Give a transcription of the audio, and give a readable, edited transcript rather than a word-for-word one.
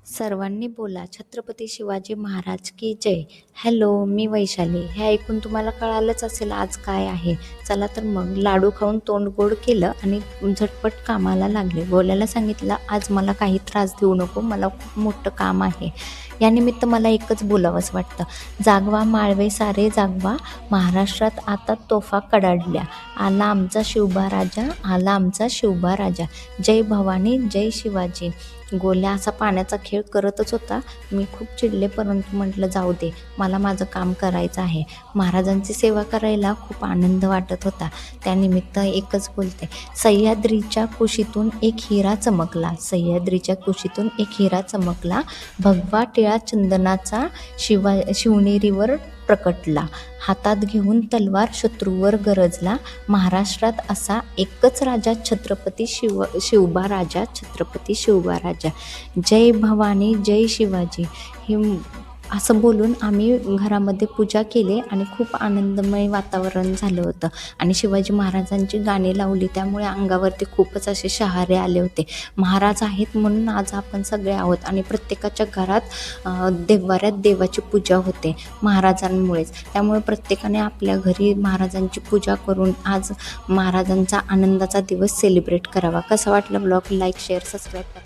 सर्वांनी बोला छत्रपती शिवाजी महाराज की जय. हॅलो, मी वैशाली. हे ऐकून तुम्हाला कळालंच असेल आज काय आहे. चला तर मग लाडू खाऊन तोंड गोड केलं आणि झटपट कामाला लागले. बोलायला सांगितलं, आज मला काही त्रास देऊ नको, मला खूप मोठं काम आहे. यानिमित्त मला एकच बोलावंसं वाटतं, जागवा माळवे सारे जागवा, महाराष्ट्रात आता तोफा कडाडल्या, आला आमचा शिवबा राजा, आला आमचा शिवबा राजा. जय भवानी जय शिवाजी. गोल्या असा पाण्याचा खेळ करतच होता. मी खूप चिडले, परंतु म्हटलं जाऊ दे, मला माझं काम करायचं आहे. महाराजांची सेवा करायला खूप आनंद वाटत होता. त्यानिमित्त एकच बोलते, सह्याद्रीच्या कुशीतून एक हिरा चमकला, सह्याद्रीच्या कुशीतून एक हिरा चमकला, भगवा टिळा चंदनाचा शिवनेरीवर प्रकटला, हातात घेऊन तलवार शत्रूवर गरजला, महाराष्ट्रात असा एकच राजा छत्रपती शिवबा राजा, छत्रपती शिवबा राजा. जय भवानी जय शिवाजी. हे असं बोलून आम्ही घरामध्ये पूजा केली आणि खूप आनंदमय वातावरण झालं होतं. आणि शिवाजी महाराजांची गाणी लावली, त्यामुळे अंगावरती खूपच असे शहारे आले होते. महाराज आहेत म्हणून आज आपण सगळे आहोत आणि प्रत्येकाच्या घरात देवाऱ्यात देवाची पूजा होते महाराजांमुळेच. त्यामुळे प्रत्येकाने आपल्या घरी महाराजांची पूजा करून आज महाराजांचा आनंदाचा दिवस सेलिब्रेट करावा. कसा वाटला ब्लॉग? लाईक शेअर सबस्क्राईब करा.